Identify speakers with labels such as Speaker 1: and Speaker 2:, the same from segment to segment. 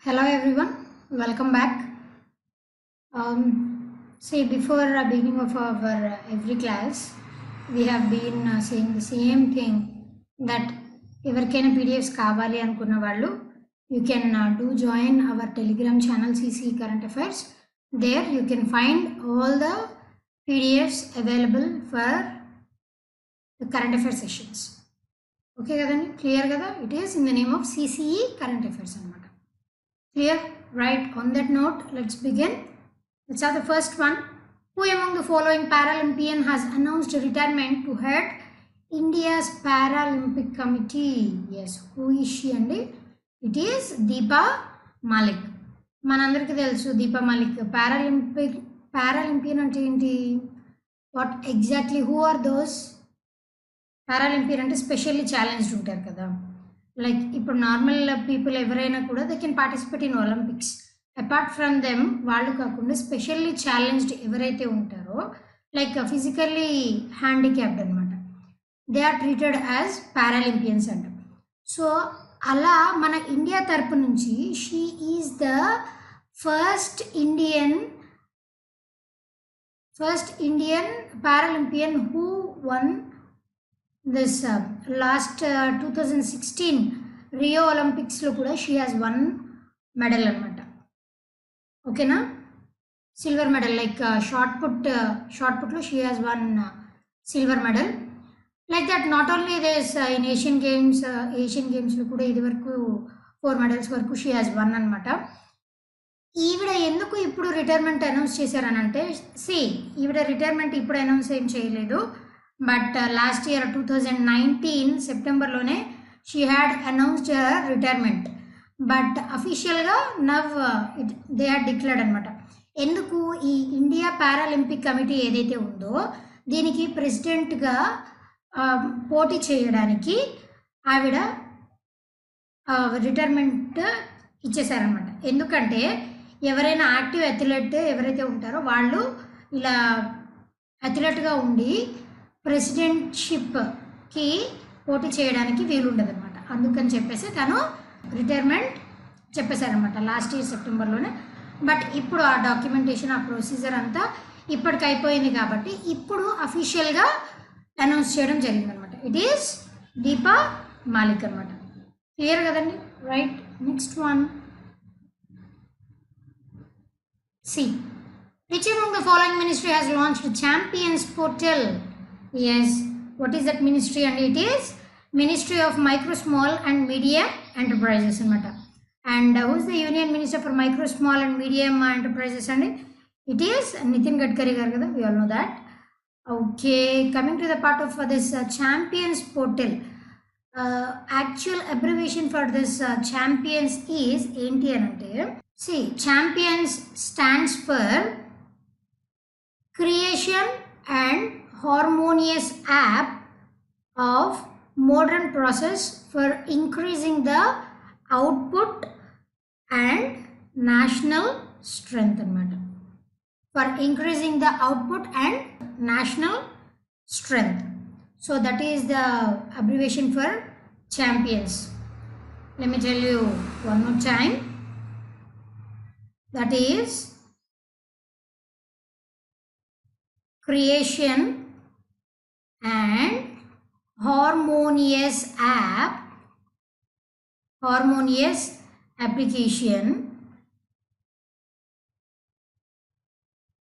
Speaker 1: Hello everyone, welcome back. See, before beginning of our every class, we have been saying the same thing that ఎవరికైనా PDFs కావాలి అనుకున్న వాళ్ళు you can do join our Telegram channel CC Current Affairs. There you can find all the PDFs available for the current affairs sessions. Okay kadani, clear kada? It is in the name of CCE Current Affairs anamata. Clear? Right. On that note, let's begin. Let's have the first one. Who among the following Paralympian has announced retirement to head India's Paralympic Committee? Yes, who is she? And it is Deepa Malik. మనందరికీ తెలుసు Deepa Malik Paralympian అంటే ఏంటి? What exactly who are those? Paralympian అంటే specially challenged ఉంటారు కదా, like ఇప్పుడు normal people ఎవరైనా కూడా they can participate in Olympics. Apart from them వాళ్ళు కాకుండా స్పెషల్లీ ఛాలెంజ్డ్ ఎవరైతే ఉంటారో లైక్ ఫిజికల్లీ హ్యాండిక్యాప్డ్ అనమాట, they are treated as Paralympians అంట. సో అలా మన ఇండియా తరపు నుంచి she is the first Indian Paralympian who won this last 2016 Rio ఒలింపిక్స్లో కూడా షీ హాజ్ వన్ మెడల్ అనమాట. ఓకేనా, సిల్వర్ మెడల్. లైక్ షార్ట్ పుట్లో she has won silver medal. Like that not only this in Asian గేమ్స్లో కూడా ఇది వరకు 4 medals వరకు షీ హాజ్ వన్ అనమాట. ఈవిడ ఎందుకు ఇప్పుడు రిటైర్మెంట్ అనౌన్స్ చేశారనంటే, ఈవిడ రిటైర్మెంట్ ఇప్పుడు అనౌన్స్ ఏం చేయలేదు, బట్ లాస్ట్ ఇయర్ 2019 సెప్టెంబర్లోనే she had announced retirement. But అఫీషియల్గా నవ్ దే హ్యాడ్ డిక్లేర్డ్ అనమాట. ఎందుకు? ఈ ఇండియా పారాలింపిక్ కమిటీ ఏదైతే ఉందో దీనికి ప్రెసిడెంట్గా పోటీ చేయడానికి ఆవిడ రిటైర్మెంట్ ఇచ్చేసారనమాట. ఎందుకంటే ఎవరైనా యాక్టివ్ అథ్లెట్ ఎవరైతే ఉంటారో వాళ్ళు ఇలా అథ్లెట్గా ఉండి ప్రెసిడెంట్షిప్కి పోటీ చేయడానికి వీలుండదు అనమాట. అందుకని చెప్పేసి తను రిటైర్మెంట్ చెప్పేశారనమాట లాస్ట్ ఇయర్ సెప్టెంబర్లోనే. బట్ ఇప్పుడు ఆ డాక్యుమెంటేషన్, ఆ ప్రొసీజర్ అంతా ఇప్పటికి అయిపోయింది కాబట్టి ఇప్పుడు అఫీషియల్గా అనౌన్స్ చేయడం జరిగిందనమాట. ఇట్ ఈస్ దీపా మాలిక్ అనమాట. క్లియర్ కదండి? Right. Next one. See, which among the following ministry has launched Champions Portal? Yes, what is that ministry? And it is Ministry of Micro, Small and Medium Enterprises anamata. And who is the Union Minister for Micro, Small and Medium Enterprises? And it is Nitin Gadkari garu kada, we all know that. Okay, coming to the part of this Champions Portal. Actual abbreviation for this Champions is enti anante. See, Champions stands for Creation and Harmonious App of Modern Process for Increasing the Output and National Strength anamata. For increasing the output and national strength. So that is the abbreviation for Champions. Let me tell you one more time. That is Creation and Harmonious application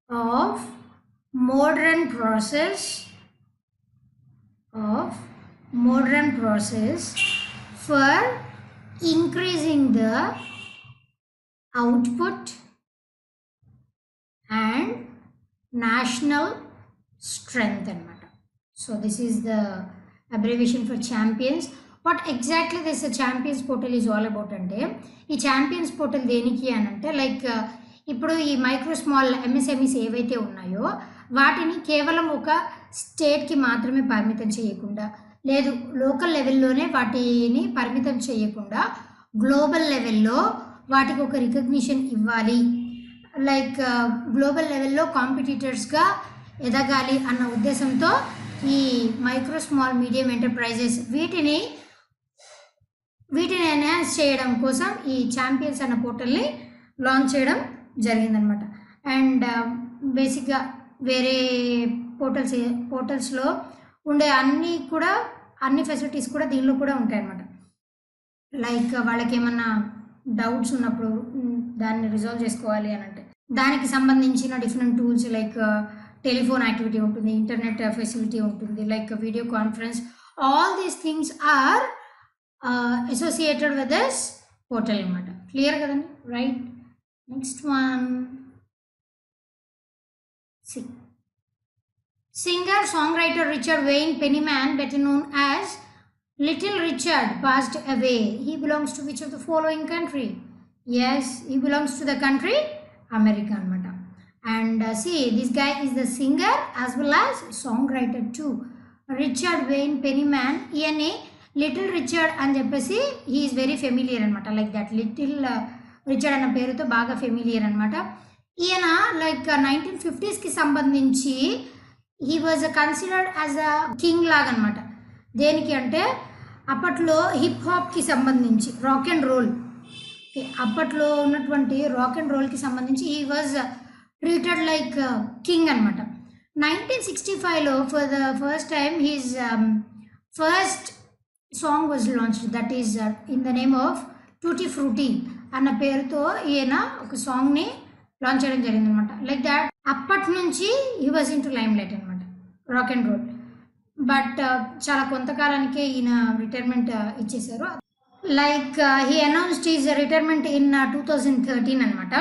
Speaker 1: of modern process for increasing the output and national strength anamata. So this is the abbreviation for Champions. What exactly this Champions Portal is all about ante, ee Champions Portal deniki anante like ఇప్పుడు ఈ micro small MSMEs ఏవైతే ఉన్నాయో వాటిని కేవలం ఒక స్టేట్కి మాత్రమే పరిమితం చేయకుండా, లేదు లోకల్ లెవెల్లోనే వాటిని పరిమితం చేయకుండా గ్లోబల్ లెవెల్లో వాటికి ఒక రికగ్నిషన్ ఇవ్వాలి, లైక్ గ్లోబల్ లెవెల్లో కాంపిటీటర్స్గా ఎదగాలి అన్న ఉద్దేశంతో ఈ మైక్రో స్మాల్ మీడియం ఎంటర్ప్రైజెస్ వీటిని వీటిని ఎన్హాన్స్ చేయడం కోసం ఈ ఛాంపియన్స్ అన్న పోర్టల్ని లాంచ్ చేయడం జరిగిందనమాట. అండ్ బేసిక్గా వేరే పోర్టల్స్లో ఉండే అన్ని ఫెసిలిటీస్ కూడా దీనిలో కూడా ఉంటాయన్నమాట. లైక్ వాళ్ళకి ఏమన్నా డౌట్స్ ఉన్నప్పుడు దాన్ని రిజాల్వ్ చేసుకోవాలి అని అంటే దానికి సంబంధించిన different tools like telephone activity ఉంటుంది, ఇంటర్నెట్ ఫెసిలిటీ ఉంటుంది, like video conference, all these things are associated with this portal అనమాట. క్లియర్ కదండి, right? Next one, singer songwriter Richard Wayne Pennyman, better known as Little Richard, passed away. He belongs to which of the following country? Yes, he belongs to the country America anamata. And see, this guy is the singer as well as songwriter too. Richard Wayne Pennyman, ఈయనే little Richard అని చెప్పేసి he is very familiar అనమాట. Like that little Richard అన్న పేరుతో బాగా familiar అనమాట. ఈయన like 1950స్కి సంబంధించి he was considered as a king లాగా అనమాట. దేనికి అంటే అప్పట్లో హిప్ హాప్కి సంబంధించి రాక్ అండ్ రోల్, అప్పట్లో ఉన్నటువంటి రాక్ అండ్ రోల్కి సంబంధించి he was treated like king అనమాట. 1965లో for the first time his first song was launched, that is in the name of tutti frutti అన్న పేరుతో ఈయన ఒక సాంగ్ని లాంచ్ చేయడం జరిగింది అనమాట. లైక్ దాట్ అప్పటి నుంచి he was in to lime light అనమాట, రాక్ అండ్ రోల్. బట్ చాలా కొంతకాలానికే ఈయన రిటైర్మెంట్ ఇచ్చేశారు. Like he announced is retirement in 2013 అనమాట.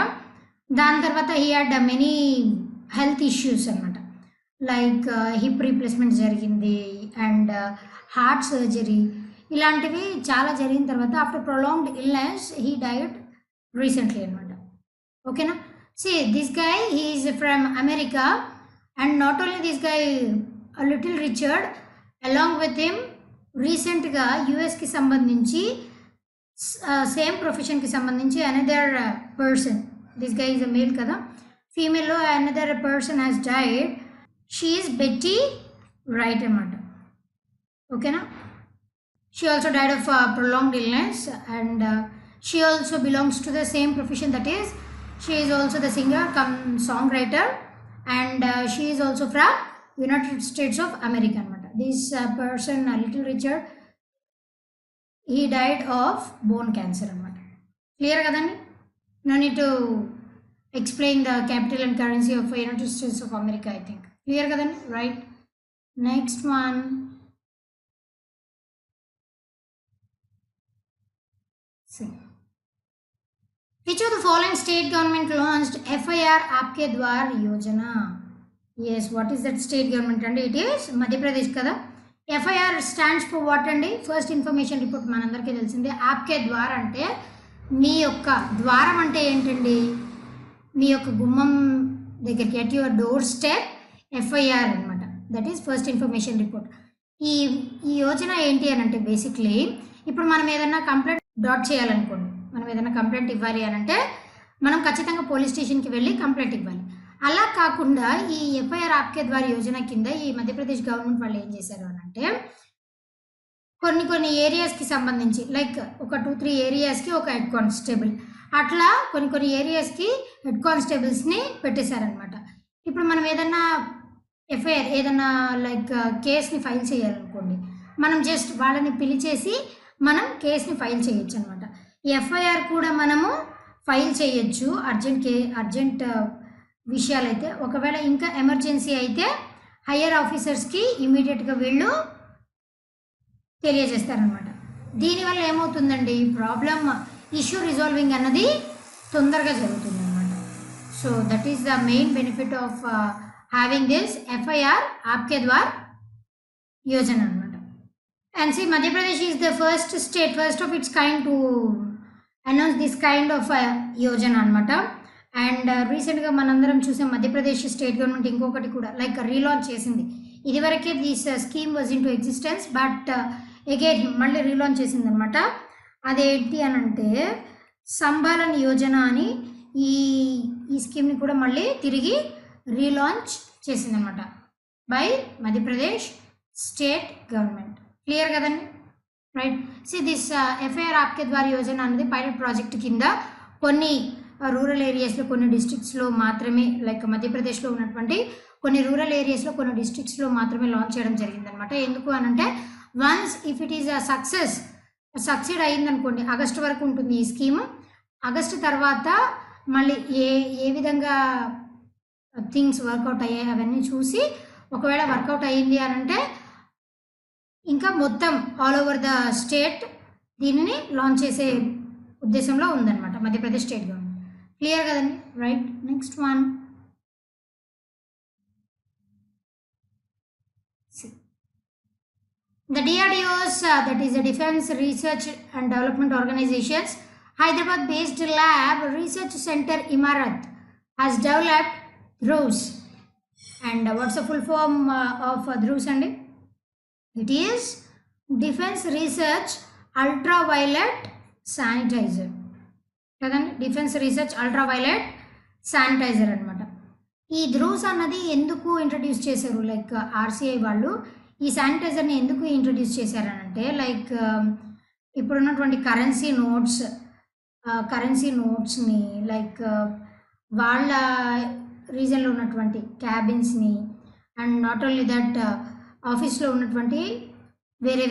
Speaker 1: దాని తర్వాత he had many health issues అనమాట. లైక్ హిప్ రీప్లేస్మెంట్ జరిగింది అండ్ హార్ట్ సర్జరీ, ఇలాంటివి చాలా జరిగిన తర్వాత after prolonged illness he died recently అనమాట. ఓకేనా? See, this guy, he is from America, and not only this guy, a Little Richard, along with him, recent ga US ki sambandhinchi same profession ki sambandhinchi another person. This guy is a male kada, female lo another person has died. She is Betty Wright anamata. Okay na? She also died of prolonged illness, and she also belongs to the same profession, that is she is also the singer cum songwriter, and she is also from United States of America anamata. This person, Little Richard, he died of bone cancer anamata. Clear kadandi? No need to explain the capital and currency of United States of America, I think. Clear kadandi, right? Next one, see, which of the following state government launched FIR Aapke Dwar Yojana? Yes, what is that state government? And it is Madhya Pradesh kada. FIR stands for what andi? First information report manandariki telisinde. Aapke Dwar ante మీ యొక్క ద్వారం అంటే ఏంటండి? మీ యొక్క గుమ్మం దగ్గరికి, at your door step, FIR అనమాట. That is first information report. ఈ యోజన ఏంటి అని అంటే బేసిక్లీ ఇప్పుడు మనం ఏదైనా కంప్లైంట్ డాట్ చేయాలనుకోండి, మనం ఏదైనా కంప్లైంట్ ఇవ్వాలి అని అంటే మనం ఖచ్చితంగా పోలీస్ స్టేషన్కి వెళ్ళి కంప్లైంట్ ఇవ్వాలి. అలా కాకుండా ఈ FIR ఆప్కే ద్వార్ యోజన కింద ఈ మధ్యప్రదేశ్ గవర్నమెంట్ వాళ్ళు ఏం చేశారు అని అంటే కొన్ని ఏరియాస్కి సంబంధించి లైక్ ఒక 2-3 ఏరియాస్కి ఒక హెడ్ కానిస్టేబుల్, అట్లా కొన్ని ఏరియాస్కి హెడ్ కానిస్టేబుల్స్ని పెట్టేశారనమాట. ఇప్పుడు మనం ఏదన్నా FIR ఏదన్నా లైక్ కేస్ని ఫైల్ చేయాలనుకోండి, మనం జస్ట్ వాళ్ళని పిలిచేసి మనం కేస్ని ఫైల్ చేయొచ్చు అనమాట. FIR కూడా మనము ఫైల్ చేయొచ్చు అర్జెంట్ విషయాలైతే. ఒకవేళ ఇంకా ఎమర్జెన్సీ అయితే హయ్యర్ ఆఫీసర్స్కి ఇమీడియట్గా వీళ్ళు తెలియజేస్తారనమాట. దీనివల్ల ఏమవుతుందండి, ప్రాబ్లమ్ ఇష్యూ రిజాల్వింగ్ అన్నది తొందరగా జరుగుతుంది అనమాట. So that is the main benefit of having this FIR ఆప్కే ద్వార్ యోజన అనమాట. And see, Madhya Pradesh is the first state, first of its kind to announce this kind of yojana anamata. And recently manandaram chusam Madhya Pradesh state government inkokati kuda like relaunch chesindi. Idivarake this scheme was into existence, but again malli relaunch chesindi anamata. Adenti anante Sambalan Yojana ani ee scheme ni kuda malli tirigi relaunch chesindi anamata by Madhya Pradesh state government. Clear కదండి? Right. See this FIR ఆప్కే ద్వార్ యోజన అనేది pilot project కింద కొన్ని rural ఏరియాస్లో కొన్ని డిస్ట్రిక్ట్స్లో మాత్రమే like మధ్యప్రదేశ్లో ఉన్నటువంటి కొన్ని రూరల్ ఏరియాస్లో కొన్ని డిస్ట్రిక్ట్స్లో మాత్రమే లాంచ్ చేయడం జరిగిందనమాట. ఎందుకు అనంటే once if it is a succeed అయ్యిందనుకోండి, ఆగస్టు వరకు ఉంటుంది ఈ స్కీమ్. ఆగస్టు తర్వాత మళ్ళీ ఏ విధంగా థింగ్స్ వర్కౌట్ అయ్యాయి అవన్నీ చూసి ఒకవేళ వర్కౌట్ అయ్యింది అనంటే ఇంకా మొత్తం ఆల్ ఓవర్ ద స్టేట్ దీనిని లాంచ్ చేసే ఉద్దేశంలో ఉందన్నమాట మధ్యప్రదేశ్ స్టేట్ గవర్నమెంట్. క్లియర్ కదండి? Right. Next one, the DRDO's that is the Defense Research and Development Organization's Hyderabad based lab research center Imarat has developed DRUS. And what's the full form of DRUS? And it is Defense Research Ultraviolet Sanitizer. Defence research ultraviolet sanitizer అనమాట. ఈ ధ్రూస్ అన్నది ఎందుకు introduce చేశారు, like RCI వాళ్ళు ఈ శానిటైజర్ని ఎందుకు introduce చేశారనంటే లైక్ ఇప్పుడున్నటువంటి కరెన్సీ నోట్స్ని లైక్ వాళ్ళ రీజన్లో ఉన్నటువంటి క్యాబిన్స్ని అండ్ నాట్ ఓన్లీ దట్ ఆఫీస్లో ఉన్నటువంటి వేరే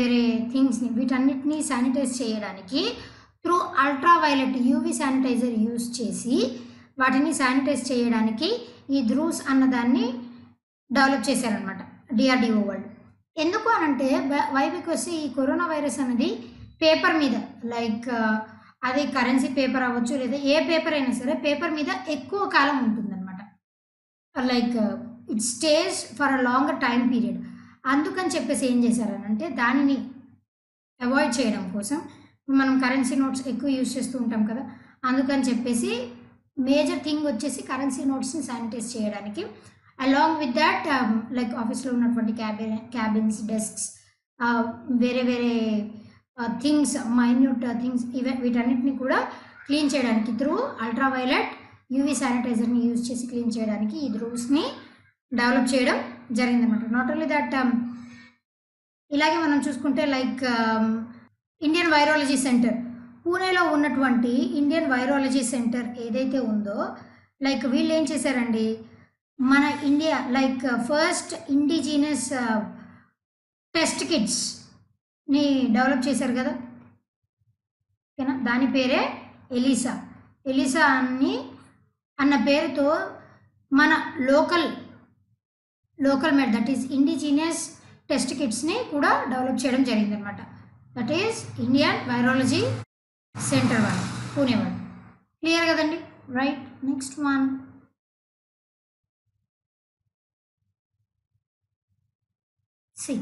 Speaker 1: థింగ్స్ని వీటన్నిటిని శానిటైజ్ చేయడానికి through ultraviolet UV sanitizer use చేసి వాటిని శానిటైజ్ చేయడానికి ఈ ధ్రూస్ అన్నదాన్ని డెవలప్ చేశారనమాట డిఆర్డిఓ వాళ్ళు. ఎందుకు అనంటే బికాస్ ఈ కరోనా వైరస్ అనేది పేపర్ మీద లైక్ అది కరెన్సీ పేపర్ అవ్వచ్చు లేదా ఏ పేపర్ అయినా సరే పేపర్ మీద ఎక్కువ కాలం ఉంటుందన్నమాట. Like it stays for a longer time period. అందుకని చెప్పేసి ఏం చేశారనంటే దానిని అవాయిడ్ చేయడం కోసం మనం కరెన్సీ నోట్స్ ఎక్కువ యూజ్ చేస్తూ ఉంటాం కదా, అందుకని చెప్పేసి మేజర్ థింగ్ వచ్చేసి కరెన్సీ నోట్స్ని శానిటైజ్ చేయడానికి అలాంగ్ విత్ దట్ లైక్ ఆఫీస్లో ఉన్నటువంటి క్యాబిన్స్ డెస్క్స్ వేరే థింగ్స్ మైన్యూట్ థింగ్స్ వీటన్నిటిని కూడా క్లీన్ చేయడానికి త్రూ అల్ట్రావైలెట్ యూవీ శానిటైజర్ని యూజ్ చేసి క్లీన్ చేయడానికి ఈ ధ్రూస్ని డెవలప్ చేయడం జరిగిందన్నమాట. నాట్ ఓన్లీ దట్ ఇలాగే మనం చూసుకుంటే లైక్ ఇండియన్ వైరాలజీ సెంటర్ పూణేలో ఉన్నటువంటి ఇండియన్ వైరాలజీ సెంటర్ ఏదైతే ఉందో లైక్ వీళ్ళు ఏం చేశారండి, మన India like first indigenous test కిట్స్ని డెవలప్ చేశారు కదా, ఓకేనా. దాని పేరే ఎలిసా అన్న పేరుతో మన local made that is indigenous test కిట్స్ని కూడా డెవలప్ చేయడం జరిగిందనమాట. That is Indian virology centre వాళ్ళు పూణే వాళ్ళు. క్లియర్ కదండి? Right. Next one, see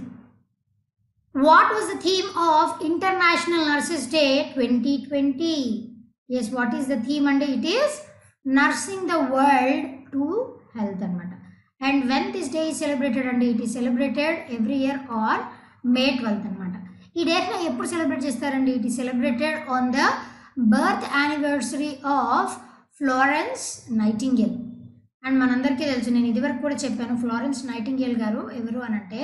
Speaker 1: what was the theme of international nurses day 2020? Yes, what is the theme అంటే it is nursing the world to health అనమాట. And when this day is celebrated అంటే it is celebrated every year on May 12th అనమాట. ఈ డేట్ని ఎప్పుడు celebrate చేస్తారండి? It is celebrated on the birth anniversary of Florence nightingale. And మనందరికీ తెలుసు, నేను ఇదివరకు కూడా చెప్పాను, ఫ్లోరెన్స్ నైటింగేల్ గారు ఎవరు అనంటే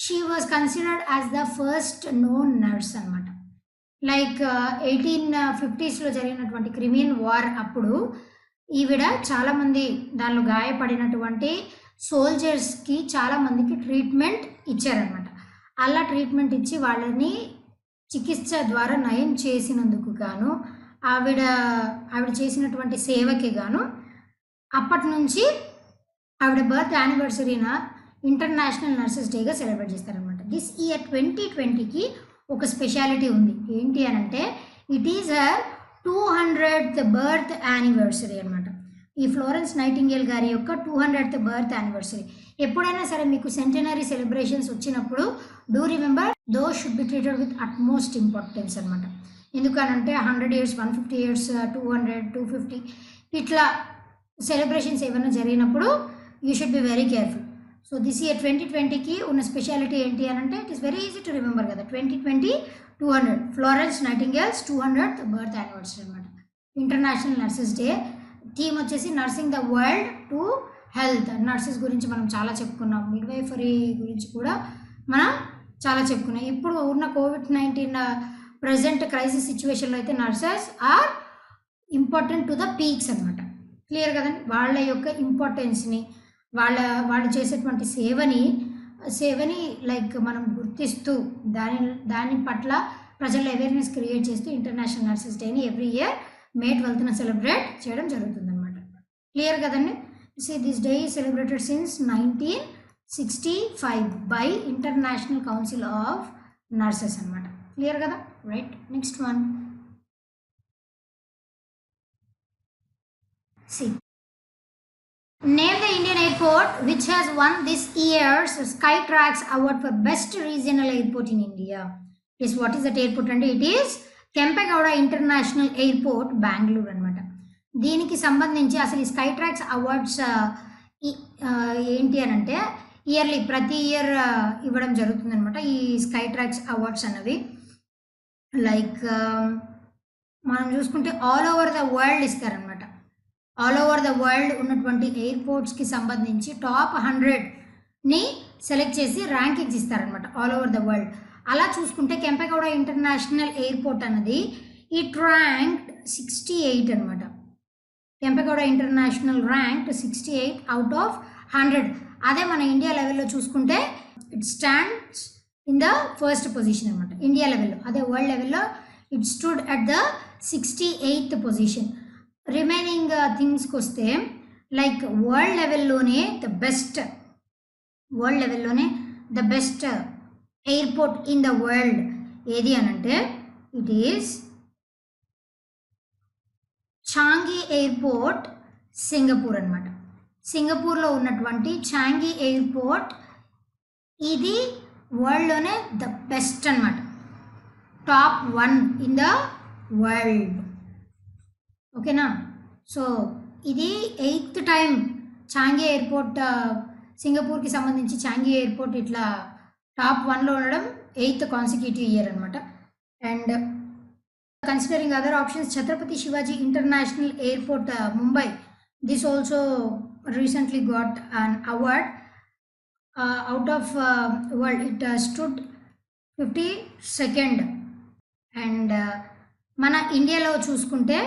Speaker 1: she was considered as the first known nurse అనమాట. లైక్ 1850s జరిగినటువంటి క్రిమియన్ వార్ అప్పుడు ఈవిడ చాలామంది దానిలో గాయపడినటువంటి సోల్జర్స్కి చాలామందికి ట్రీట్మెంట్ ఇచ్చారనమాట. అలా ట్రీట్మెంట్ ఇచ్చి వాళ్ళని చికిత్స ద్వారా నయం చేసినందుకు గాను ఆవిడ చేసినటువంటి సేవకి గాను అప్పటి నుంచి ఆవిడ బర్త్ యానివర్సరీన ఇంటర్నేషనల్ నర్సెస్ డేగా సెలబ్రేట్ చేస్తారనమాట. దిస్ ఇయర్ 2020కి ఒక స్పెషాలిటీ ఉంది. ఏంటి అనంటే it is her 200th birth anniversary అనమాట. ఈ ఫ్లోరెన్స్ నైటింగేల్ గారి యొక్క 200th బర్త్ యానివర్సరీ. ఎప్పుడైనా సరే మీకు సెంటనరీ సెలబ్రేషన్స్ వచ్చినప్పుడు do remember those should be treated with utmost importance అనమాట. ఎందుకనంటే 100 years 150 years 200 250 ఇట్లా సెలబ్రేషన్స్ ఏమైనా జరిగినప్పుడు you should be very careful. So this year 2020కి ఉన్న స్పెషాలిటీ ఏంటి అనంటే it is very easy to remember కదా, 2020 200 Florence Nightingale's 200th birth anniversary అనమాట. International nurses day. థీమ్ వచ్చేసి nursing the world to health. Nurses గురించి మనం చాలా చెప్పుకున్నాం, మిడ్వైఫరీ గురించి కూడా మనం చాలా చెప్పుకున్నాం. ఇప్పుడు ఉన్న కోవిడ్-19 ప్రెజెంట్ క్రైసిస్ సిచ్యువేషన్లో అయితే nurses are important to the peaks అనమాట. క్లియర్ కదండి. వాళ్ళ యొక్క ఇంపార్టెన్స్ని వాళ్ళు చేసేటువంటి సేవని లైక్ మనం గుర్తిస్తూ దాని పట్ల ప్రజల్లో అవేర్నెస్ క్రియేట్ చేస్తూ ఇంటర్నేషనల్ నర్సెస్ డేని every year May 12th celebrate చేయడం జరుగుతుందన్నమాట. క్లియర్ కదండి. This day is celebrated since 1965 by international council of nurses అనమాట. క్లియర్ కదా, right. Next one, name the Indian airport which has won this year's Skytrax award for best regional airport in India. Yes, what is that airport? And it is Kempegowda International Airport, Bangalore అనమాట. దీనికి సంబంధించి అసలు ఈ Skytrax awards ఏంటి అని అంటే yearly ప్రతి year ఇవ్వడం జరుగుతుంది అనమాట. ఈ స్కైట్రాక్స్ అవార్డ్స్ అన్నవి లైక్ మనం చూసుకుంటే ఆల్ ఓవర్ ద వరల్డ్ ఇస్తారనమాట. ఆల్ ఓవర్ ద వరల్డ్ ఉన్నటువంటి ఎయిర్పోర్ట్స్కి సంబంధించి టాప్ 100ని సెలెక్ట్ చేసి ర్యాంకింగ్స్ ఇస్తారనమాట ఆల్ ఓవర్ ద వరల్డ్. అలా చూసుకుంటే కెంపెగౌడ ఇంటర్నేషనల్ ఎయిర్పోర్ట్ అన్నది ఇట్ ర్యాంక్డ్ 68 అనమాట. Kempegowda international ranked 68 out of 100. అదే మన ఇండియా లెవెల్లో చూసుకుంటే it stands in the first position అనమాట ఇండియా లెవెల్లో. అదే వరల్డ్ లెవెల్లో it stood at the 68th position. Remaining థింగ్స్కి వస్తే లైక్ వరల్డ్ లెవెల్లోనే the best airport in the world ఏది అని అంటే it is Changi airport, Singapore అనమాట. సింగపూర్లో ఉన్నటువంటి చాంగి ఎయిర్పోర్ట్ ఇది వరల్డ్లోనే ద బెస్ట్ అనమాట, టాప్ 1 ఇన్ ద వరల్డ్. ఓకేనా. సో ఇది 8th టైం చాంగి ఎయిర్పోర్ట్, సింగపూర్కి సంబంధించి చాంగి ఎయిర్పోర్ట్ ఇట్లా టాప్ 1లో ఉండడం 8th కాన్సిక్యూటివ్ ఇయర్ అనమాట. And considering other options, Chhatrapati Shivaji international airport, Mumbai, this also recently got an award out of world. It stood 52nd. And మన ఇండియాలో చూసుకుంటే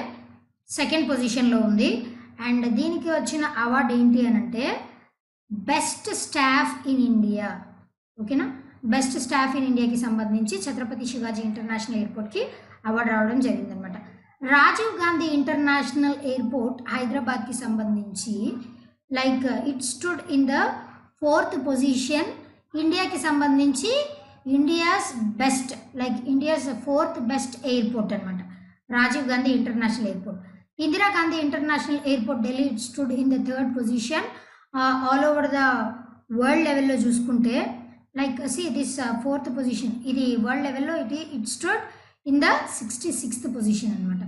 Speaker 1: 2nd పొజిషన్లో ఉంది. అండ్ దీనికి వచ్చిన అవార్డు ఏంటి అని అంటే బెస్ట్ స్టాఫ్ ఇన్ ఇండియా. ఓకేనా. బెస్ట్ స్టాఫ్ ఇన్ ఇండియాకి సంబంధించి ఛత్రపతి శివాజీ ఇంటర్నేషనల్ ఎయిర్పోర్ట్కి అవార్డు రావడం జరిగిందనమాట. రాజీవ్ గాంధీ ఇంటర్నేషనల్ ఎయిర్పోర్ట్ హైదరాబాద్కి సంబంధించి like it stood in the 4th position. ఇండియాకి సంబంధించి ఇండియాస్ 4th బెస్ట్ ఎయిర్పోర్ట్ అనమాట Rajiv Gandhi international airport. Indira Gandhi international airport Delhi, it stood in the 3rd position. All over the world లెవెల్లో చూసుకుంటే లైక్ దిస్ 4th పొజిషన్, ఇది world లెవెల్లో it stood in the 66th position అనమాట.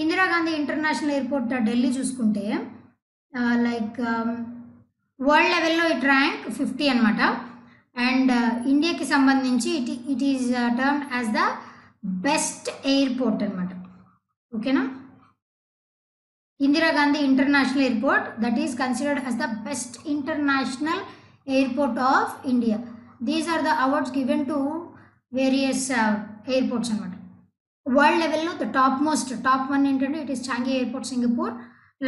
Speaker 1: Indira Gandhi international airport Delhi చూసుకుంటే like world లెవెల్లో it rank 50 అనమాట. And ఇండియాకి సంబంధించి it is termed as the best airport అనమాట. ఓకేనా. Indira Gandhi international airport that is considered as the best international airport of India. These are the awards given to various airports అనమాట. World లెవెల్లో the top 1 ఏంటంటే it is Changi airport, Singapore.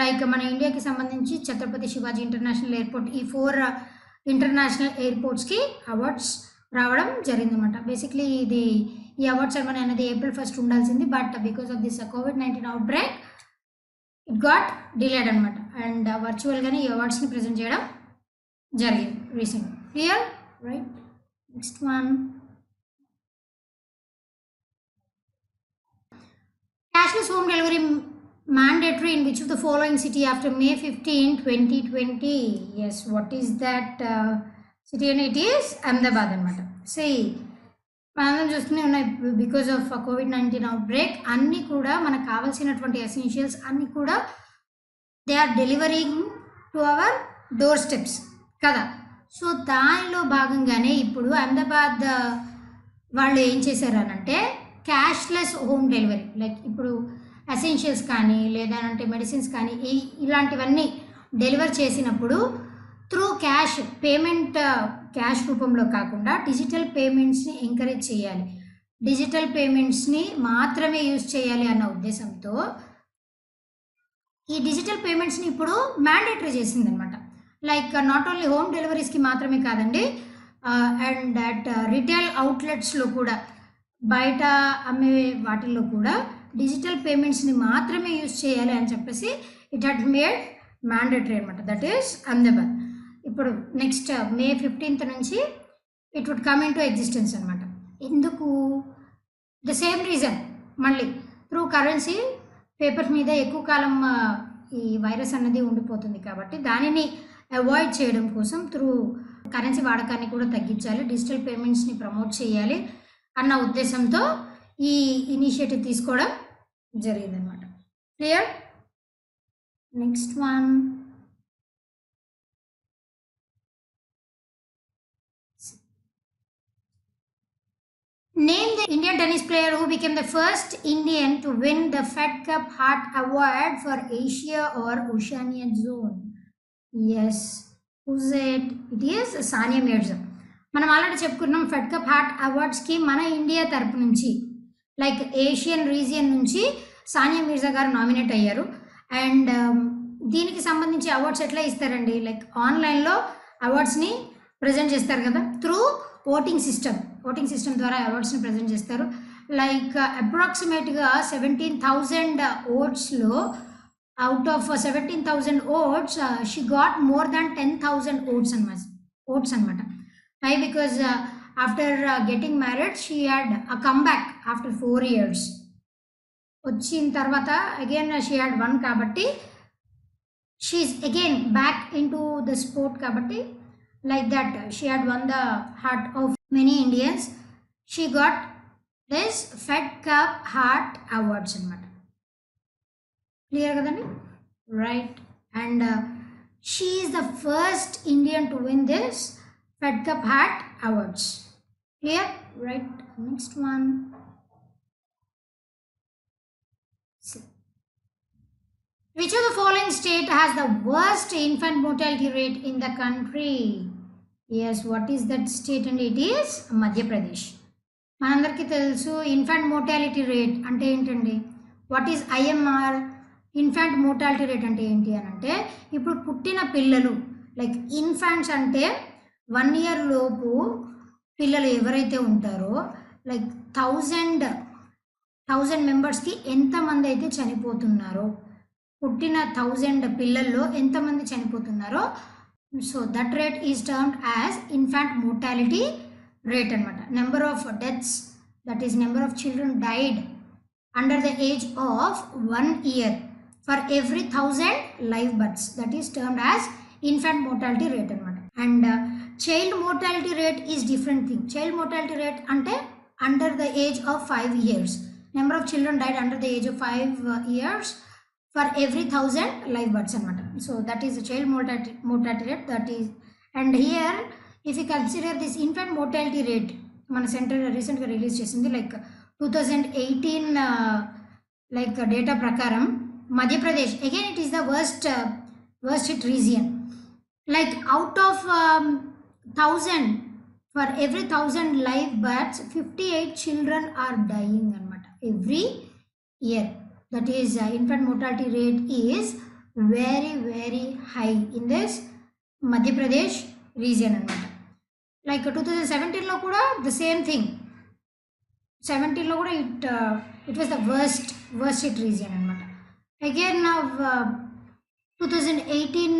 Speaker 1: Like మన ఇండియాకి సంబంధించి Chhatrapati Shivaji international airport, ఈ 4 international ఎయిర్పోర్ట్స్కి awards రావడం జరిగిందన్నమాట. Basically ఈ అవార్డ్ సెరమనీ అనేది April 1st ఉండాల్సింది, but because of this COVID-19 out break it got delayed అనమాట. అండ్ వర్చువల్గానే ఈ అవార్డ్స్ని ప్రజెంట్ చేయడం జరిగింది recent. Clear, right. Next one, cashless home delivery mandatory in which of the following city after May 15, 2020? Yes, what is that city? And it is Ahmedabad అనమాట. మనం చూస్తూనే ఉన్నాయి because of COVID-19 out break అన్నీ కూడా మనకు కావాల్సినటువంటి essentials అన్నీ కూడా they are delivering to our doorsteps కదా. సో దానిలో భాగంగానే ఇప్పుడు అహ్మదాబాద్ వాళ్ళు ఏం చేశారు అనంటే క్యాష్లెస్ హోమ్ డెలివరీ, లైక్ ఇప్పుడు ఎసెన్షియల్స్ కానీ లేదంటే మెడిసిన్స్ కానీ ఇలాంటివన్నీ డెలివర్ చేసినప్పుడు త్రూ క్యాష్ పేమెంట్, క్యాష్ రూపంలో కాకుండా డిజిటల్ పేమెంట్స్ని ఎంకరేజ్ చేయాలి, డిజిటల్ పేమెంట్స్ని మాత్రమే యూజ్ చేయాలి అన్న ఉద్దేశంతో ఈ డిజిటల్ పేమెంట్స్ని ఇప్పుడు మ్యాండేటరీ చేసిందనమాట. లైక్ నాట్ ఓన్లీ హోమ్ డెలివరీస్కి మాత్రమే కాదండి, అండ్ దట్ రిటైల్ అవుట్లెట్స్లో కూడా, బయట అమ్మే వాటిల్లో కూడా డిజిటల్ పేమెంట్స్ని మాత్రమే యూజ్ చేయాలి అని చెప్పేసి ఇట్ హ్యాడ్ మేడ్ మ్యాండేటరీ అనమాట. That is Ahmedabad. ఇప్పుడు నెక్స్ట్ May 15th నుంచి it would come into existence అనమాట. ఎందుకు? ద సేమ్ రీజన్, మళ్ళీ త్రూ కరెన్సీ పేపర్ మీద ఎక్కువ కాలం ఈ వైరస్ అన్నది ఉండిపోతుంది కాబట్టి దానిని అవాయిడ్ చేయడం కోసం త్రూ కరెన్సీ వాడకాన్ని కూడా తగ్గించాలి, డిజిటల్ పేమెంట్స్ని ప్రమోట్ చేయాలి అన్న ఉద్దేశంతో ఈ ఇనిషియేటివ్ తీసుకోవడం జరిగిందనమాట. Clear? Next one, name the Indian tennis player who became the first Indian to win the Fed Cup Heart Award for Asia or Oceania zone. Yes, who's it? It is Sania Mirza. మనం already చెప్పుకున్నాం fed cup heart అవార్డ్స్కి మన India తరపు నుంచి, like Asian region నుంచి సానియా మిర్జా గారు nominate అయ్యారు. And దీనికి సంబంధించి అవార్డ్స్ ఎట్లా ఇస్తారండి, లైక్ ఆన్లైన్లో అవార్డ్స్ని ప్రజెంట్ చేస్తారు కదా, త్రూ ఓటింగ్ సిస్టమ్ ద్వారా అవార్డ్స్ని ప్రజెంట్ చేస్తారు. లైక్ అప్రాక్సిమేట్గా 17,000 ఓట్స్లో out of 17,000 votes she got more than 10,000 votes అనమాట. Why? Because after getting married she had a comeback after 4 years. వచ్చిన తర్వాత అగైన్ షీ హ్యాడ్ వన్ కాబట్టి she is again back into the sport కాబట్టి like that she had won the heart of many Indians. She got this Fed Cup Heart Awards anamata. Clear kadandi? Right. And she is the first Indian to win this Fed Cup Heart Awards. Clear? Right. Next one. Which of the following state has the worst infant mortality rate in the country? Yes, what is that state? And it is Madhya Pradesh. మనందరికీ తెలుసు infant mortality rate అంటే ఏంటండి, what is IMR? Infant mortality rate అంటే ఏంటి అని అంటే, ఇప్పుడు పుట్టిన పిల్లలు, లైక్ ఇన్ఫాంట్స్ అంటే 1 year లోపు పిల్లలు ఎవరైతే ఉంటారో, లైక్ 1000 మెంబర్స్కి ఎంతమంది అయితే చనిపోతున్నారో, పుట్టిన 1000 పిల్లల్లో ఎంతమంది చనిపోతున్నారో, so that rate is termed as infant mortality rate అనమాట. Number of deaths, that is number of children died under the age of 1 year for every 1000 live births, that is termed as infant mortality rate అనమాట. And child mortality rate is different thing. Child mortality rate అంటే under the age of 5 years, number of children died under the age of 5 years for every 1000 live births anamata. So that is the child mortality rate. That is, and here if you consider this infant mortality rate, మన centre రీసెంట్గా release చేసింది, like 2018 like data ప్రకారం Madhya Pradesh again it is the worst hit region. Like out of 1000 for every 1000 live births 58 children are dying అనమాట every year. That is infant mortality rate is very very high in this Madhya Pradesh region anamata. Like 2017 lo kuda the same thing. 17 lo kuda it was the worst hit region anamata. Again now 2018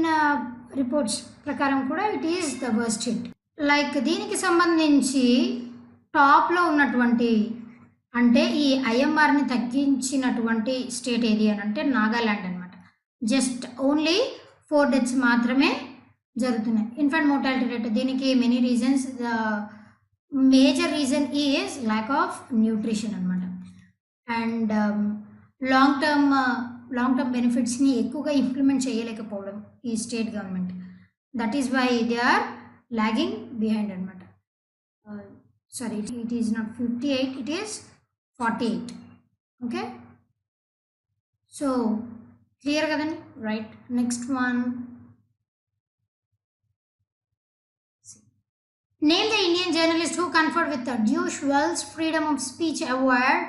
Speaker 1: reports prakaram kuda it is the worst hit. Like దీనికి సంబంధించి top లో ఉన్నటువంటి, అంటే ఈ ఐఎంఆర్ని తగ్గించినటువంటి state ఏది అని అంటే నాగాల్యాండ్ అనమాట. జస్ట్ ఓన్లీ 4 deaths మాత్రమే జరుగుతున్నాయి ఇన్ఫాంట్ మోర్టాలిటీ రేట్. దీనికి many reasons, the major reason is lack of nutrition అనమాట. అండ్ లాంగ్ టర్మ్ బెనిఫిట్స్ని ఎక్కువగా ఇంప్లిమెంట్ చేయలేకపోవడం ఈ state government. That is why they are lagging behind అనమాట. Sorry, it is not 58, it is 48. Okay, so clear kadani? Right. Next one, Name the Indian journalist who conferred with the Deutsche Wells Freedom of Speech Award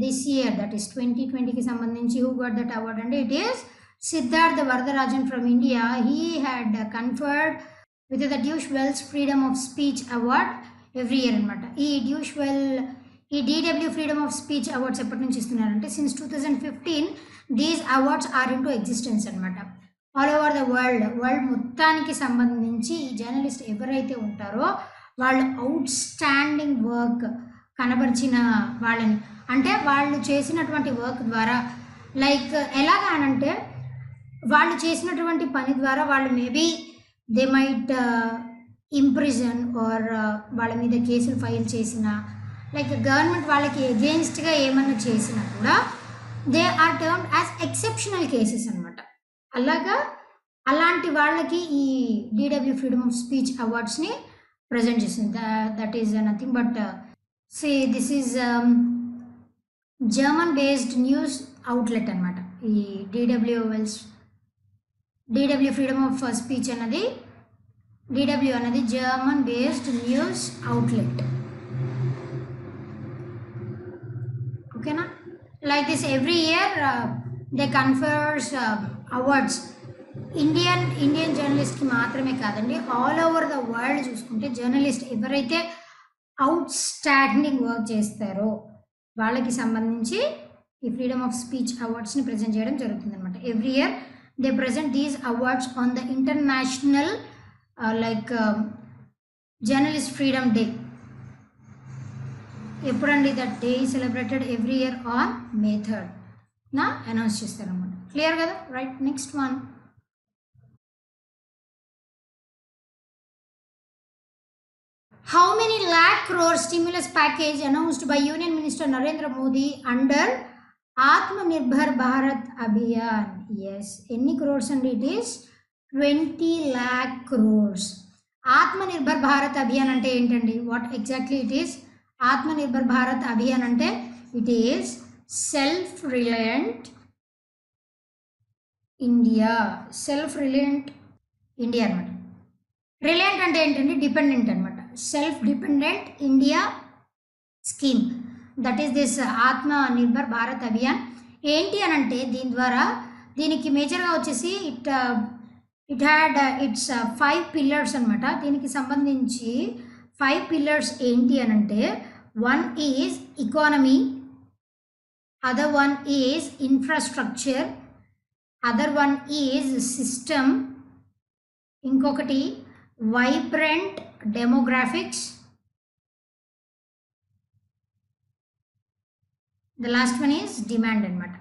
Speaker 1: this year, that is 2020 కి సంబంధించి. Who got that award? And it is Siddharth Varadarajan from India. He had conferred with the Deutsche Wells Freedom of Speech Award every year అనమాట. ఈ DW Freedom of Speech Awards ఎప్పటి నుంచి ఇస్తున్నారంటే since 2015 these awards are into existence అనమాట. All over the world మొత్తానికి సంబంధించి ఈ journalist ఎవరైతే ఉంటారో వాళ్ళు అవుట్ స్టాండింగ్ వర్క్ కనబరిచిన వాళ్ళని, అంటే వాళ్ళు చేసినటువంటి వర్క్ ద్వారా, లైక్ ఎలాగా అనంటే వాళ్ళు చేసినటువంటి పని ద్వారా వాళ్ళు maybe they might imprison or వాళ్ళ మీద కేసులు ఫైల్ చేసిన, లైక్ గవర్నమెంట్ వాళ్ళకి ఎగెయిన్స్ట్గా ఏమన్నా చేసినా కూడా they are termed as exceptional cases అనమాట. అలాంటి వాళ్ళకి ఈ DW ఫ్రీడమ్ ఆఫ్ స్పీచ్ అవార్డ్స్ని ప్రజెంట్ చేసింది. That is nothing but this is German based news outlet అనమాట. ఈ DW ఫ్రీడమ్ ఆఫ్ స్పీచ్ అన్నది, DW అనేది జర్మన్ బేస్డ్ న్యూస్ అవుట్లెట్. ఓకేనా? Like this every year they confers awards. Indian జర్నలిస్ట్కి మాత్రమే కాదండి, ఆల్ ఓవర్ ద వరల్డ్ చూసుకుంటే journalist ఎవరైతే అవుట్ స్టాండింగ్ వర్క్ చేస్తారో వాళ్ళకి సంబంధించి ఈ ఫ్రీడమ్ ఆఫ్ స్పీచ్ అవార్డ్స్ని ప్రజెంట్ చేయడం జరుగుతుంది అనమాట. Every year they present these awards on the international journalist freedom day. ఎప్పుడండి? That day is celebrated every year on May 3rd నా అనౌన్స్ చేస్తారనమాట. క్లియర్ కదా? Right. Next one. How many lakh crore stimulus package announced by Union Minister Narendra Modi under Atmanirbhar Bharat Abhiyan? Yes. Any crores and it is 20 lakh crores. Atmanirbhar Bharat Abhiyan ante entandi? What exactly it is? Atmanirbhar Bharat Abhiyan ante it is self-reliant India. Self-reliant India అనమాట. Reliant అంటే ఏంటంటే dependent అనమాట. Self dependent India scheme, that is this ఆత్మ నిర్భర్ భారత్ అభియాన్. ఏంటి అని అంటే దీనికి మేజర్గా వచ్చేసి ఇట్ హ్యాడ్ ఇట్స్ 5 పిల్లర్స్ అనమాట. దీనికి సంబంధించి 5 పిల్లర్స్ ఏంటి అని అంటే, one is economy, other one is infrastructure, other one is system, ఇంకొకటి vibrant demographics, the last one is demand అనమాట.